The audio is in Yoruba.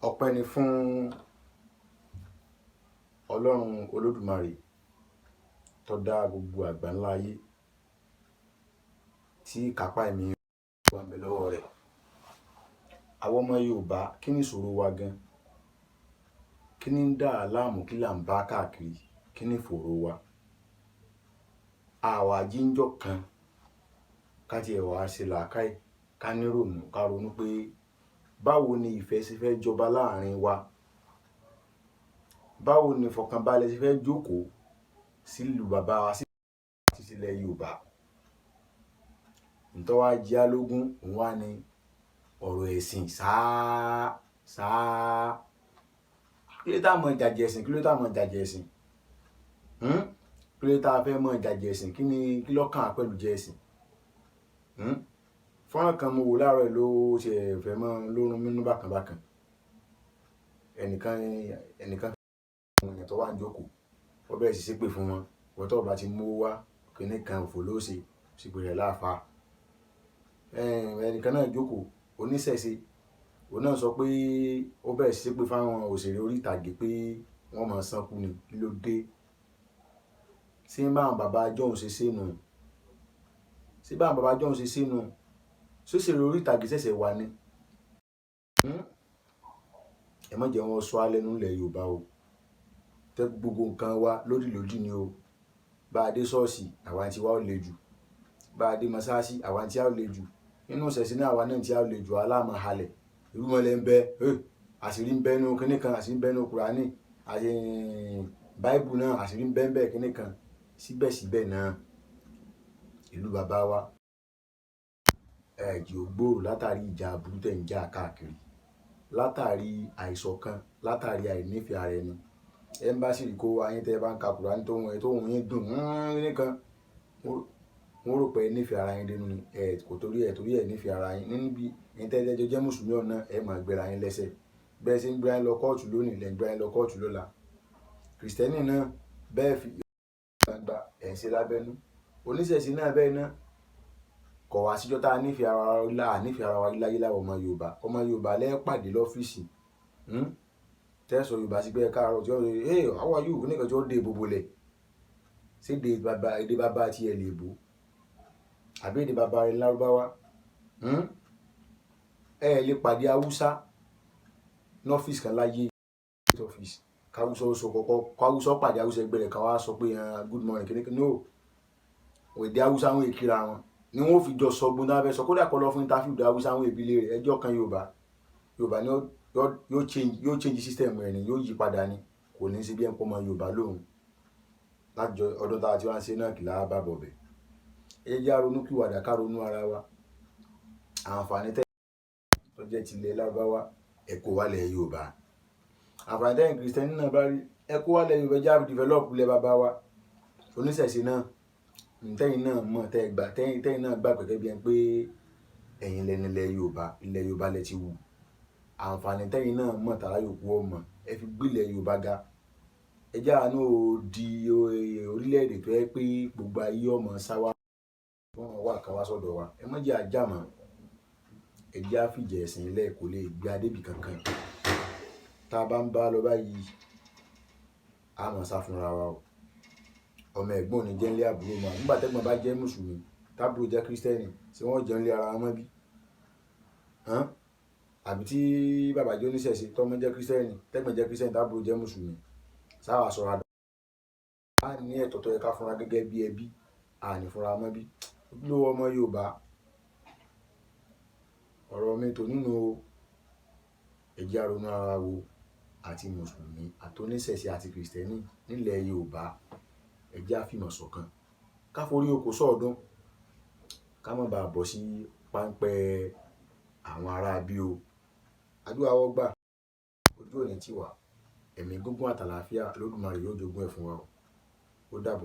Ọpẹ́ ni fún Ọlọ́run Olódùmarè tó dá gbogbo àgbáńlá ayé tí ìkápá ẹ̀mí wà ń bẹ lọ́wọ́ rẹ̀. Àwọn ọmọ Yorùbá, kí ni ìṣòro wa gan? Kí ni ń dà á láàmú? Kí là ń bá káàkiri? Kí ni ìfòòró wa? Àwa jíńjọ́ kan ká tiẹ̀ wá ṣe làákàyè, ká nírònú, ká ronú pé báwo ni ìfẹ́ ṣe fẹ́ jọba láàrin wa? Báwo ni ìfọ̀kànbalẹ̀ ṣe fẹ́ jókòó sílùú bàbá wa àti sílẹ̀ Yorùbá? Ǹtọ́ wá jẹ́ alógún, òun wá ní ọ̀rọ̀ ẹ̀sìn sáá. Kí ló tá mọ̀ jàjẹ̀ ẹ̀sìn? Kí ló tá mọ̀ jàjẹ̀ ẹ̀sìn? Kí ló tá fẹ́ mọ̀ jàjẹ̀ ẹ̀sìn? Kí lọ́kàn á pẹ̀lú jẹ́ ẹ̀sìn? Fọ́nrán kan mo wò láàárọ̀ ló ṣe fẹ́ mọ́ lórun mínú bákan. Ẹnìkan àwọn èèyàn tó wà ń jókòó, wọ́n bẹ̀rẹ̀ sí ṣépè fún wọn. Wọ́n tó bá ti mú wá kíní kan òfò ló ṣe, ṣègbè rẹ̀ láàfà. Ẹnìkan náà jókòó, oníṣẹ̀ṣe, òun náà sọ pé ó bẹ̀rẹ̀ sí ṣépè fáwọn òṣèré orí ìtàgé pé wọ́n máa sánkú ni. Kí ló dé? Ṣé báwọn bàbá jọ̀hún ṣe ṣe nù? Ṣé báwọn bàbá jọ̀hún ṣe ṣe nù? Ṣòṣèré orí ìtàgé ṣẹ̀ṣẹ̀ wà ní? Ẹ má jẹ́ wọn sọ alẹ́ nílẹ̀ Yorùbá o. Tẹ́ gbogbo nǹkan wa lódì ni o. Bá a dé ṣọ́ọ̀ṣì, àwa tí wa ò le jù. Bá a dé mọ́sáàsì, àwa tí a ò le jù. Nínú ìṣẹ̀ṣẹ̀ náà, àwa náà tí a ò le jù, aláàmọ̀ halẹ̀. Irúmọlẹ̀ ń bẹ, àṣírí ń bẹ nínú kíní kan, àṣírí ń bẹ nínú Kùránì, àti Báíbù náà, àṣírí ń bẹ ń bẹ kíní kan. Síbẹ̀síbẹ̀ náà, ìlú bàbá wa ẹ̀jì ò gbòòrò látàrí ìjà burú tẹ̀ ń jà káàkiri, látàrí àìṣọ̀kan, látàrí àìnífẹ̀ẹ́ ara ẹni. Ẹ́mbásì kó ayé tẹ́ bá ń ka Kùránì tó wọ́n yín dùn nìkan, wọ́n rò pé ẹ nífẹ̀ẹ́ ara yín dénú ni. Kò torí ẹ̀ nífẹ̀ẹ́ ara yín. Nínú bí ẹ̀yin tẹ́lẹ̀ jẹ́ mùsùlùmí ọ̀nà, ẹ máa gbéra yín lẹ́sẹ̀. Bẹ́ẹ̀ ṣe ń gbéra yín lọ kóòtù lónìí, lẹ́ ń gbéra yín lọ kóòtù lọ́la. Kìrìsìtẹ́nì náà bẹ́ẹ̀ fi gbangba ẹ̀ ń ṣe lábẹ́nú. Oníṣẹ̀ṣe náà bẹ́ẹ̀ náà. Kọ̀ wá síjọ́ tá a nífẹ̀ẹ́ ara wa láyé láwọn ọmọ Yorùbá. Ọmọ Yorùbá lẹ́ pàdé lọ́fíìsì. Tẹ́sọ̀ Yorùbá sí pé ẹ káàárọ̀ tí ó rí, hey, how are you? Oníkan tí ó dé gbogbo lẹ̀. Ṣé èdè bàbá tí ẹ lè bò? Àbí èdè bàbá rẹ̀ Lárúbáwá? Ẹ lè pàdé Haúsá lọ́fíìsì kan láyé ọ́fíìsì. Káwúsọ sọ kọ́kọ́, káwúsọ pàdé Haúsá ẹgbẹ́ rẹ̀ ká wá sọ pé good morning kíní kan. No. Èdè Haúsá wọn èkìra wọn. Ni wọ́n fi jọ sọ gbóná abẹ́ sọ kódà kọ́ lọ fún interview èdè Haúsá wọn ìbílẹ̀ rẹ̀ ẹjọ́ kan Yorùbá ni yóò change system rẹ̀ ni, yóò yí padà ni. Kò ní sí bí ẹ̀ ń pọ́ ọmọ Yorùbá lóhùn. Láti ọdún tá a ti wá ń ṣe náà kì lára bá bọ̀ bẹ̀. Ẹ jẹ́ á ronú pìwàdà ká ronú ara wa. Àǹfààní tẹ́ tó jẹ́ tilẹ̀ Lárúbáwá, ẹ kó wálẹ̀ Yorùbá. Àǹfààní tẹ́yìn Kìrìsìtẹ́nì náà bá rí, ẹ kó wálẹ̀ Yorùbá, já develop lẹ̀ bàbá wa. Oníṣẹ̀ṣe náà, tẹ́yìn náà mọ̀ tẹ́yìn náà gbà gẹ́gẹ́ bí ẹni pé ẹ̀yin lẹni ilẹ̀ Yorùbá, ilẹ̀ Yorùbá lẹ ti wù. Àǹfààní tẹ́yìn náà mọ̀ tàrà yòókù ọmọ, ẹ fi gbílẹ̀ Yorùbá ga. Ẹ jẹ́ àánú di orílẹ̀-èdè tó yẹ pé gbogbo ayé ọmọ sáwá wọ́n wà ká wá sọ́dọ̀ wa. Ẹ má jẹ́ àjàmọ́. Ẹ jẹ́ á fìjẹ ẹ̀sìn ilẹ̀ kò lè gbé adébì kankan. Tá a bá ń bá lọ báyìí, a mọ̀ sá fúnra wa o. Ọmọ ẹ̀gbọ́n ní jẹ́ ńlé àbúrò mọ́. Nígbà tẹ́gbọ́n bá jẹ́ mùsùlùmí, tábúrò jẹ́ kírísítẹ́nì, ṣé wọ́n jẹun lé ara wọn mọ́ bí? Àbí tí bàbá jẹ́ oníṣẹ̀ṣe, tọ́mọ jẹ́ kírísítẹ́nì, tẹ́gbọ́n jẹ́ kírísítẹ́nì, tábúrò jẹ́ mùsùlùmí. Sáwà sọ̀rọ̀ àdá. A ní ẹ̀tọ́ tó yẹ ká fúnra gẹ́gẹ́ bí ẹbí, a ní fúnra mọ́ bí. Ojúlówó ọmọ Yorùbá, ọ̀rọ̀ mi tò nínú ẹ jẹ́ á ronú ara wo àti mùsùlùmí àti oníṣẹ̀ṣe àti kìrìsìtẹ́nì nílẹ̀ Yorùbá. Ẹ jẹ́ á fìmọ̀ ṣọ̀kan. Ká forí oko sọ́ọ̀dún. Ká má bàa bọ̀ sí páńpẹ́ àwọn ará bí o. Àdúrà wọ́n gbà. Ojú òní tì wá. Ẹ̀mí gígùn àtàlàáfíà Olódùmarè yóò jogún ẹ̀ fún wa o. Ó dàbọ̀.